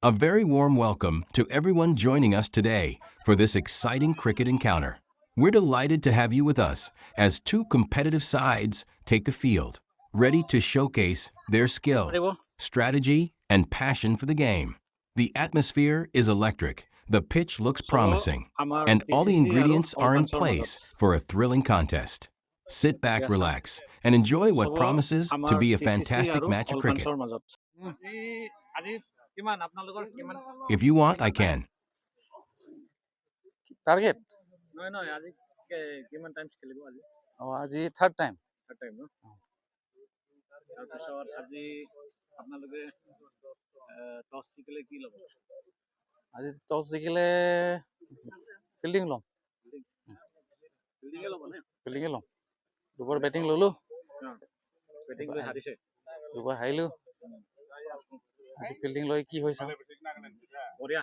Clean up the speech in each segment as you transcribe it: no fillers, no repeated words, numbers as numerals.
A very warm welcome to everyone joining us today for this exciting cricket encounter. We're delighted to have you with us as two competitive sides take the field, ready to showcase their skill, strategy, and passion for the game. The atmosphere is electric, the pitch looks promising, and all the ingredients are in place for a thrilling contest. Sit back, relax, and enjoy what promises to be a fantastic match of cricket. If you want, I can. Target নহয় নহয় আজি কিমান times খেলিব আজি আজি third time third time ন তাৰপিছত আজি আপোনালোকে টছ জিকিলে কি ল'ব আজি টছ জিকিলে ফিল্ডিং ল'ম ফিল্ডিঙে ল'ব নে ফিল্ডিঙে ল'ম দুবাৰ বেটিং ল'লোঁ বেটিং লৈ হাৰিছে দুবাৰ হাৰিলোঁ আজি ফিল্ডিং লৈ কি হৈ চাওঁ বঢ়িয়া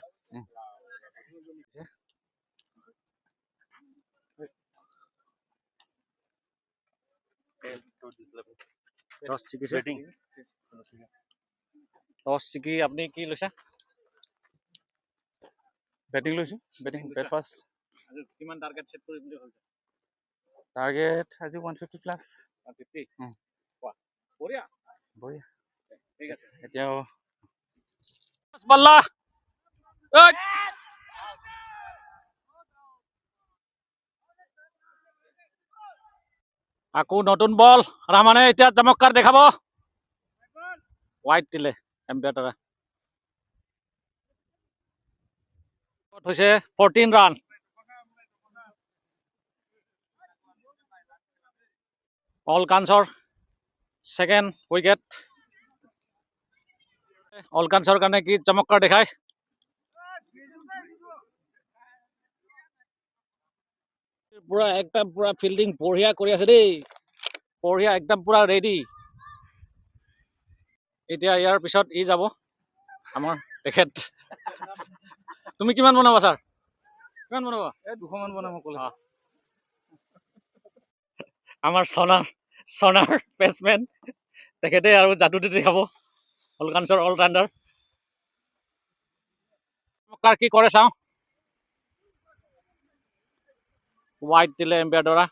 টছ জিকিছে টছ জিকি আপুনি কি লৈছে বেটিং লৈছোঁ বেটিং বেট ফাৰ্ষ্ট আজি কিমান টাৰ্গেট ছেট কৰিম বুলি ভাবিছে টাৰ্গেট আজি 150 প্লাছ 150 বঢ়িয়া বঢ়িয়া ঠিক আছে এতিয়াও বাল্লা আকৌ নতুন বল ৰামানে এতিয়া চমৎকাৰ দেখাব ৱাইড দিলে এম্পায়াৰ হৈছে 14 ৰান অলকানছৰ ছেকেণ্ড উইকেট অলকানছৰ কাৰণে কি চমৎকাৰ দেখায় পুৰা একদম পুৰা ফিল্ডিং বঢ়িয়া কৰি আছে দেই বঢ়িয়া একদম পুৰা ৰেডি এতিয়া ইয়াৰ পিছত ই যাব আমাৰ তেখেত তুমি কিমান বনাবা ছাৰ কিমান বনাবা 200 মান বনাম ক'লে আমাৰ চনাৰ বেটছমেন তেখেতে আৰু যাদুটো দেখাব অলকানছৰ অলৰাউণ্ডাৰ চমৎকাৰ কি কৰে চাওঁ ৱাইড দিলে এম্পায়াৰ দ্বাৰা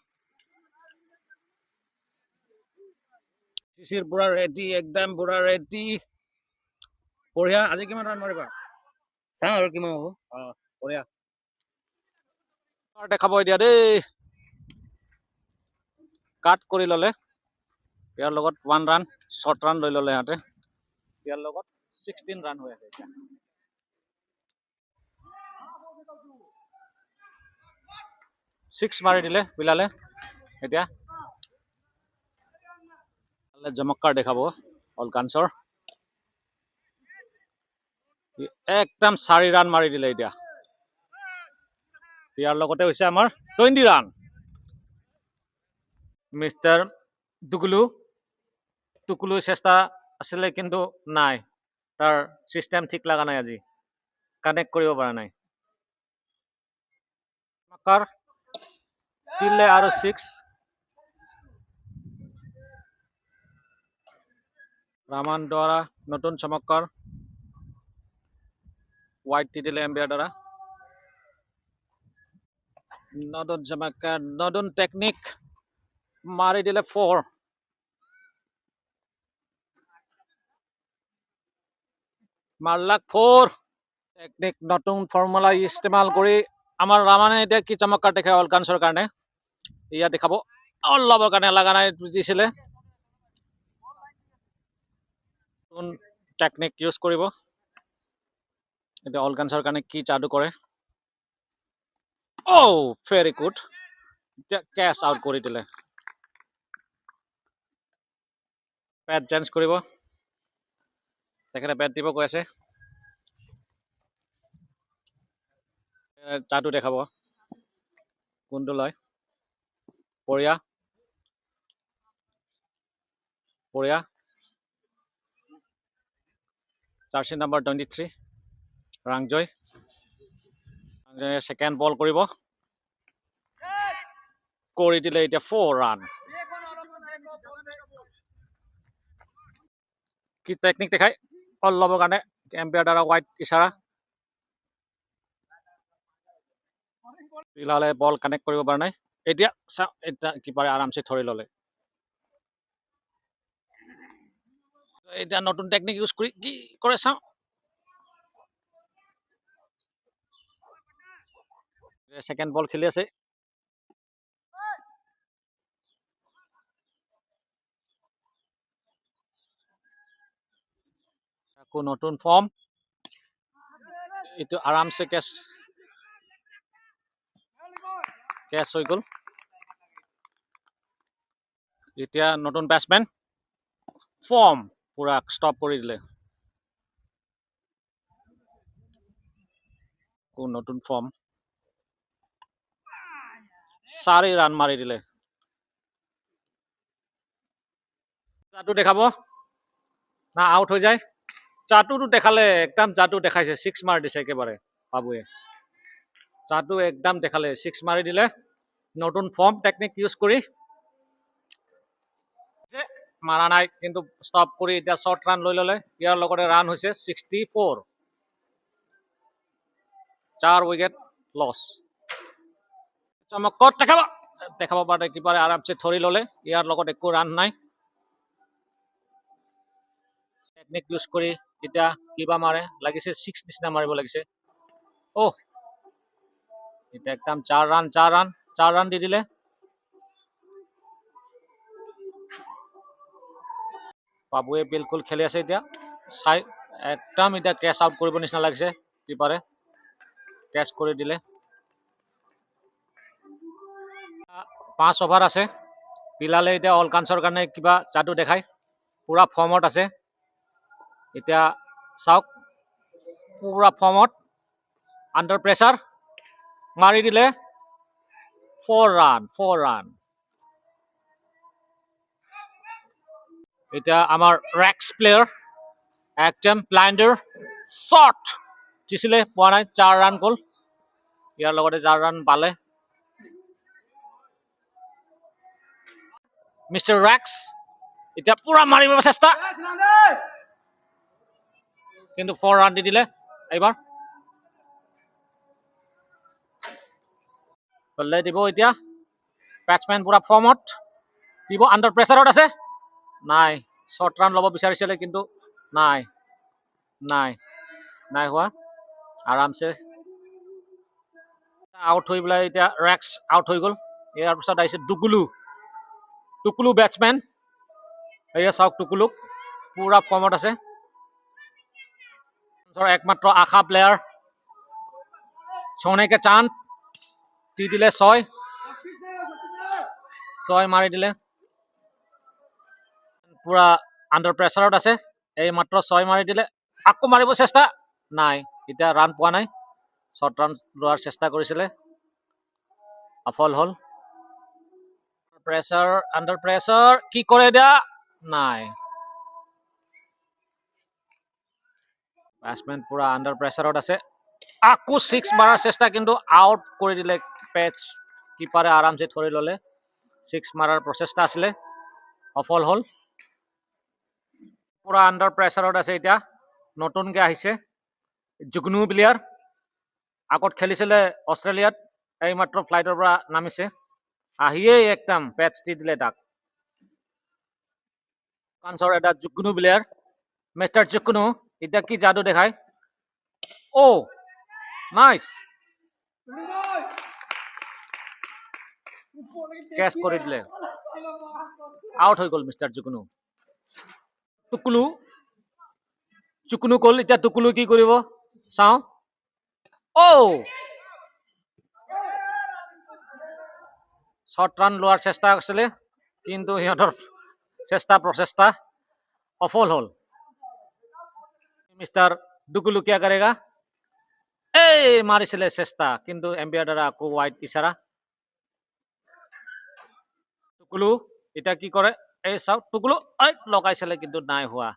চিচিৰ পুৰা ৰেডি একদম পুৰা ৰেডি বঢ়িয়া আজি কিমান ৰান মাৰিবা চাওঁ আৰু কিমান হ'ব বঢ়িয়া দেখাব এতিয়া দেই কাট কৰি ল'লে ইয়াৰ লগত 1 ৰান শ্বৰ্ট ৰান লৈ ল'লে সিহঁতে ইয়াৰ লগত 16 ৰান হৈ আছে এতিয়া ছিক্স মাৰি দিলে বিলালে এতিয়া চমৎকাৰ দেখাব অলকানছৰ একদম 4 ৰান মাৰি দিলে এতিয়া ইয়াৰ লগতে হৈছে আমাৰ 20 ৰান মিষ্টাৰ টুকুলু চেষ্টা আছিলে কিন্তু নাই তাৰ চিষ্টেম ঠিক লগা নাই আজি কানেক্ট কৰিব পৰা নাই চমৎকাৰ দিলে আৰু 6 ৰামান দ্বাৰা নতুন চমৎকাৰ ৱাইড দি দিলে এম্পায়াৰ দ্বাৰা নতুন চমৎকাৰ নতুন টেকনিক মাৰি দিলে 4 মাৰলাক 4 টেকনিক নতুন ফৰ্মুলা ইস্তেমাল কৰি আমাৰ ৰামানে এতিয়া কি চমৎকাৰ দেখায় অলকানছৰ কাৰণে ইয়াত দেখাব অলপৰ কাৰণে লগা নাই দিছিলে টেকনিক ইউজ কৰিব এতিয়া অলকানছৰ কাৰণে কি যাদু কৰে ভেৰি গুড কেচ আউট কৰি দিলে বেট চেঞ্জ কৰিব তেখেতে বেট দিব কৈ আছে যাদু দেখাব কোনটো লয় বঢ়িয়া বঢ়িয়া জাৰ্চি নাম্বাৰ 23 ৰাংজয় ছেকেণ্ড বল কৰিব কৰি দিলে এতিয়া 4 ৰান কি টেকনিক দেখায় বল ল'বৰ কাৰণে এম্পায়াৰ দ্বাৰা হোৱাইট ইচাৰা পিলালে বল কানেক্ট কৰিব পৰা নাই এতিয়া এতিয়া কিপাৰে আৰামছে ধৰি ল'লে এতিয়া নতুন টেকনিক ইউজ কৰি কি কৰে চাওঁ সেকেন্ড বল খেলি আছে আকৌ নতুন ফৰ্ম এইটো আৰামছে কেচ হৈ গ'ল এতিয়া নতুন বেটসমেন ফৰ্ম পুৰা ষ্টপ কৰি দিলে আকৌ নতুন ফৰ্ম 4 ৰান মাৰি দিলে জাদু দেখাব না আউট হৈ যায় জাদুটো দেখালে একদম জাদু দেখাইছে 6 মাৰি দিছে একেবাৰে বাবুৱে জাদু একদম দেখালে 6 মাৰি দিলে নতুন ফৰ্ম টেকনিক ইউজ কৰি মাৰা নাই কিন্তু ষ্টপ কৰি এতিয়া শৰ্ট ৰান লৈ ল'লে ইয়াৰ লগতে ৰান হৈছে 64 4 উইকেট লছ চমকত দেখাব পাৰে কিপাৰে আৰামছে ধৰি ল'লে ইয়াৰ লগত একো ৰান নাই টেকনিক ইউজ কৰি এতিয়া কিবা মাৰে লাগিছে 6 নিচিনা মাৰিব লাগিছে এতিয়া একদম 4 ৰান দি দিলে বাবুৱে বিলকুল খেলি আছে এতিয়া চাই একদম এতিয়া কেচ আউট কৰিব নিচিনা লাগিছে কিপাৰে কেচ কৰি দিলে 5 অভাৰ আছে পিলালে এতিয়া অল কাঞ্চৰ কাৰণে কিবা জাদু দেখায় পুৰা ফৰ্মত আছে এতিয়া চাওক পুৰা ফৰ্মত আণ্ডাৰ প্ৰেছাৰ মাৰি দিলে 4 ৰান এতিয়া আমাৰ ৰেক্স প্লেয়াৰ একদম ব্লাইণ্ডাৰ শ্বট দিছিলে পোৱা নাই 4 ৰান গ'ল ইয়াৰ লগতে 4 ৰান পালে মিষ্টাৰ ৰেক্স এতিয়া পুৰা মাৰিব চেষ্টা কিন্তু 4 ৰান দি দিলে এইবাৰ বলে দিব এতিয়া বেটসমেন পুৰা ফৰ্মত দিব আণ্ডাৰ প্ৰেছাৰত আছে নাই শৰ্ট ৰান ল'ব বিচাৰিছিলে কিন্তু নাই হোৱা আৰামছে আউট হৈ পেলাই এতিয়া ৰেক্স আউট হৈ গ'ল ইয়াৰ পিছত আহিছে টুকুলু বেটসমেন এয়া চাওক টুকুলুক পুৰা ফৰ্মত আছে একমাত্ৰ আশা প্লেয়াৰ সোনেকে চাঁদ দি দিলে 6 মাৰি দিলে পুৰা আণ্ডাৰ প্ৰেছাৰত আছে এই মাত্ৰ 6 মাৰি দিলে আকৌ মাৰিব চেষ্টা নাই এতিয়া ৰান পোৱা নাই শৰ্ট ৰান লোৱাৰ চেষ্টা কৰিছিলে সফল হ'ল আণ্ডাৰ প্ৰেছাৰ কি কৰে এতিয়া নাই বেটসমেন পুৰা আণ্ডাৰ প্ৰেছাৰত আছে আকৌ 6 মাৰাৰ চেষ্টা কিন্তু আউট কৰি দিলে পেচ কিপাৰে আৰামছে ধৰি ল'লে 6 মাৰাৰ প্ৰচেষ্টা আছিলে সফল হ'ল পুৰা আণ্ডাৰ প্ৰেছাৰত আছে এতিয়া নতুনকে আহিছে জুগনু প্লেয়াৰ আগত খেলিছিলে অষ্ট্ৰেলিয়াত এইমাত্ৰ ফ্লাইটৰ পৰা নামিছে আহিয়েই একদম পেচ দি দিলে তাক কাঞ্চৰ এটা জুগনু প্লেয়াৰ মিষ্টাৰ জুগনু এতিয়া কি যাদু দেখায় নাইচ কেচ কৰি দিলে আউট হৈ গ'ল মিষ্টাৰ জুগনু টুকুলু কল এতিয়া টুকুলু কি কৰিব চাওঁ শৰ্ট ৰান লোৱাৰ চেষ্টা আছিলে কিন্তু সিহঁতৰ প্ৰচেষ্টা সফল হ'ল মিষ্টাৰ টুকুলু কিয়া কৰেগা মাৰিছিলে চেষ্টা কিন্তু এম্পায়াৰ দ্বাৰা আকৌ হোৱাইট ইচাৰা টুকুলু এতিয়া কি কৰে এই চাওক টুকুলু লগাইছিলে কিন্তু নাই হোৱা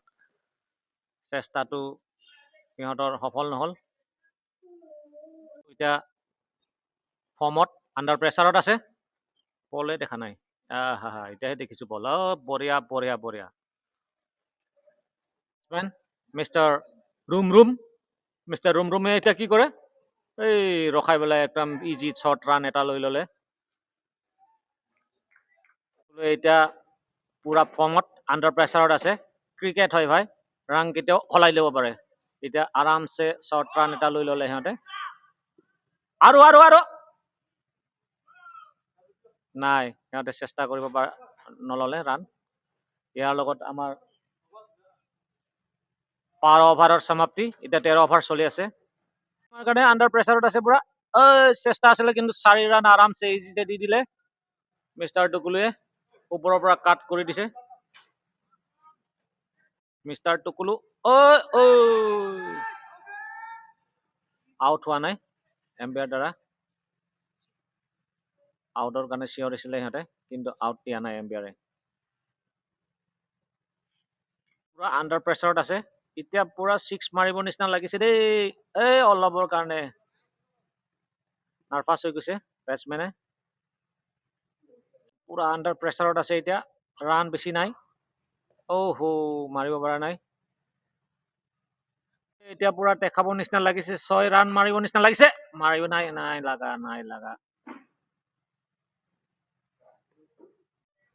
চেষ্টাটো সিহঁতৰ সফল নহ'ল এতিয়া ফৰ্মত আণ্ডাৰ প্ৰেছাৰত আছে বলে দেখা নাই এতিয়াহে দেখিছো বল বঢ়িয়া মিষ্টাৰ ৰুম মিষ্টাৰ ৰুমে এতিয়া কি কৰে এই ৰখাই পেলাই একদম ইজি শ্বৰ্ট ৰান এটা লৈ ল'লে এতিয়া পুৰা ফৰ্মত আণ্ডাৰ প্ৰেছাৰত আছে ক্ৰিকেট হয় ভাই ৰান কেতিয়াও সলাই ল'ব পাৰে এতিয়া আৰামছে শ্বৰ্ট ৰান এটা লৈ ল'লে সিহঁতে আৰু নাই সিহঁতে চেষ্টা কৰিব পাৰে নল'লে ৰান ইয়াৰ লগত আমাৰ 12 অভাৰৰ সমাপ্তি এতিয়া 13 অভাৰ চলি আছে আমাৰ কাৰণে আণ্ডাৰ প্ৰেছাৰত আছে পুৰা চেষ্টা আছিলে কিন্তু 4 ৰান আৰামছে ইজিতে দি দিলে মিষ্টাৰ টুকুলুৱে ওপৰৰ পৰা কাট কৰি দিছে মিষ্টাৰ টুকুলু আউট হোৱা নাই এম্পায়াৰ দ্বাৰা আউটৰ কাৰণে চিঞৰিছিলে সিহঁতে কিন্তু আউট দিয়া নাই এম্পায়াৰে পুৰা আণ্ডাৰ প্ৰেছাৰত আছে এতিয়া পুৰা 6 মাৰিব নিচিনা লাগিছে দেই এই অলপৰ কাৰণে নাৰ্ভাছ হৈ গৈছে বেটছমেনে পুৰা আণ্ডাৰ প্ৰেছাৰত আছে এতিয়া ৰান বেছি নাই মাৰিব পৰা নাই এতিয়া পুৰা দেখাব নিচিনা লাগিছে 6 ৰান মাৰিব নিচিনা লাগিছে মাৰিব নাই লাগা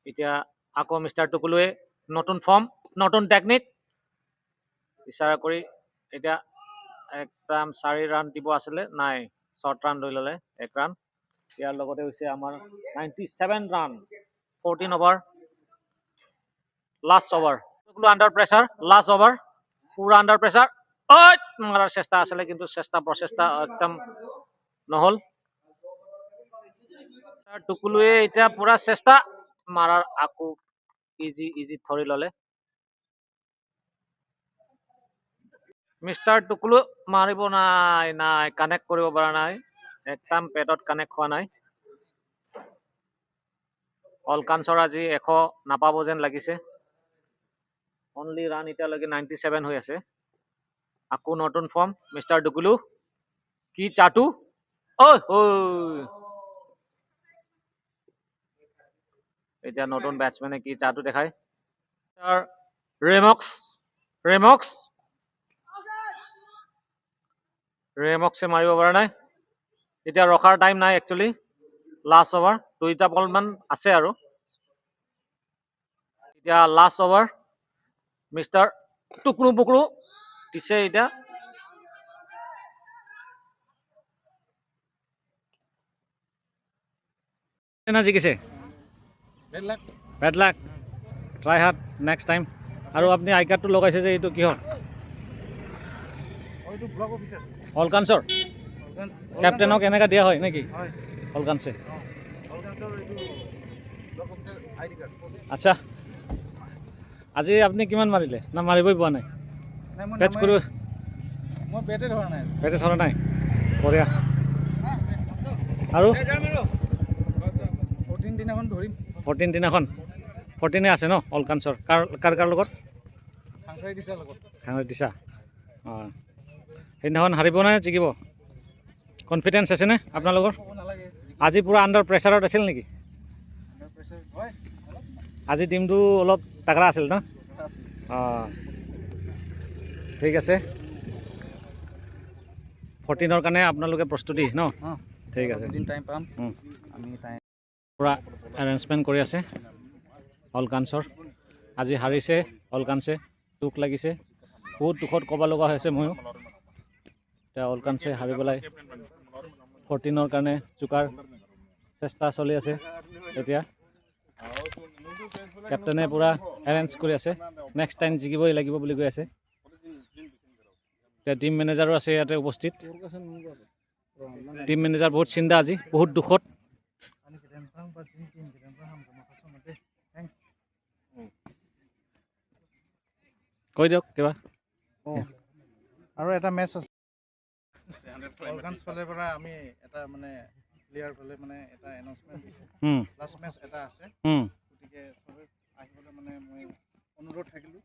এতিয়া আকৌ মিষ্টাৰ টুকুলুৱে নতুন ফৰ্ম নতুন টেকনিক ইচাৰা কৰি এতিয়া একদম 4 ৰান দিব আছিলে নাই শ্বৰ্ট ৰান লৈ ল'লে 1 ৰান ইয়াৰ লগতে হৈছে আমাৰ 97 run 14 over last over under pressure last over পুৰা আণ্ডাৰ প্ৰেছাৰ মাৰাৰ চেষ্টা আছিলে কিন্তু প্ৰচেষ্টা একদম নহ'ল টুকুলুৱে এতিয়া পুৰা চেষ্টা মাৰাৰ আকৌ ইজি ধৰি ল'লে মিষ্টাৰ টুকুলু মাৰিব নাই কানেক্ট কৰিব পৰা নাই একদম পেটত কানেক্ট হোৱা নাই অলকানছৰ আজি 100 নাপাব যেন লাগিছে অনলি ৰান এতিয়ালৈকে 97 হৈ আছে আকৌ নতুন ফৰ্ম মিষ্টাৰ টুকুলু কি চাটু এতিয়া নতুন বেটছমেনে কি চাটু দেখায় ৰেমক্সে মাৰিব পৰা নাই এতিয়া ৰখাৰ টাইম নাই একচুৱেলি লাষ্ট অভাৰ 2টা বল মান আছে আৰু এতিয়া লাষ্ট অভাৰ মিষ্টাৰ টুকুৰু দিছে এতিয়া জিকিছে bed luck try hard next time আৰু আপুনি আই কাৰ্ডটো লগাইছে যে এইটো কিহৰ অলকানছৰ কেপ্টেইনক এনেকৈ দিয়া হয় নেকি অলকানছে আচ্ছা আজি আপুনি কিমান মাৰিলে না মাৰিবই পোৱা নাই বেটছ কৰিব মই বেটে ধৰা নাই বঢ়িয়া আৰু 14 দিনাখন ধৰিম 14 দিনাখন 14 আছে ন অলকানছৰ কাৰ লগত খাংৰাই দিছা অঁ সেইদিনাখন হাৰিব নে জিকিব কনফিডেঞ্চ আছেনে আপোনালোকৰ আজি পূৰা আণ্ডাৰ প্ৰেছাৰত আছিল নেকি আজি টিমটো অলপ তাগৰা আছিল ন অঁ ঠিক আছে 14ৰ কাৰণে আপোনালোকে প্ৰস্তুতি ন ঠিক আছে পূৰা এৰেঞ্জমেণ্ট কৰি আছে অলকানছৰ আজি হাৰিছে অলকানছে দুখ লাগিছে বহুত দুখত ক'ব লগা হৈছে ময়ো এতিয়া অলকানছে হাৰি পেলাই 14ৰ কাৰণে জোকাৰ চেষ্টা চলি আছে এতিয়া কেপ্টেইনে পূৰা এৰেঞ্জ কৰি আছে নেক্সট টাইম জিকিবই লাগিব বুলি কৈ আছে এতিয়া টিম মেনেজাৰো আছে ইয়াতে উপস্থিত টিম মেনেজাৰ বহুত চিন্তা আজি বহুত দুখত কৈ দিয়ক কিবা আৰু এটা মেচ আছে অলকানছ ফালৰ পৰা আমি এটা মানে প্লেয়াৰ ফালে মানে এটা এনাউন্সমেন্ট দিছো লাষ্ট মেচ এটা আছে গতিকে সবে আহিবলৈ মানে মই অনুৰোধ থাকিলো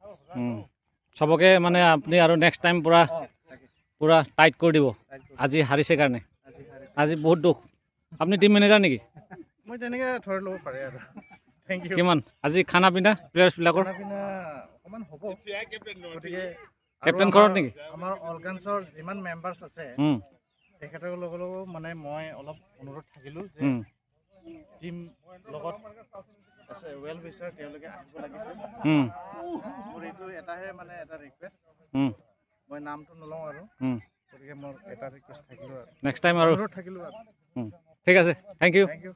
সবকে মানে আপুনি আৰু নেক্সট টাইম পুৰা টাইট কৰি দিব আজি হাৰিছে কাৰণে আজি বহুত দুখ আপুনি টিম মেনেজাৰ নেকি মই তেনেকৈ ধৰি ল'ব পাৰে আৰু থেংক ইউ কিমান আজি খানা পিনা প্লেয়াৰ্ছবিলাকৰ অকণমান হ'ব গতিকে কেপ্টেইন ঘৰত নেকি? আমাৰ অৰ্গানছৰ যিমান মেম্বাৰ্ছ আছে তেখেতৰ লগতো মানে মই অলপ অনুৰোধ থাকিলোঁ যে টিম লগত ৱেল উইচাৰ তেওঁলোকে আহিব লাগিছিল। মোৰ এইটো এটাহে মানে এটা ৰিকুৱেষ্ট, মই নামটো নলওঁ আৰু গতিকে মোৰ এটা ৰিকুৱেষ্ট থাকিলোঁ আৰু নেক্সট টাইম আৰু অনুৰোধ থাকিলোঁ আৰু ঠিক আছে, থেংক ইউ। Thank U.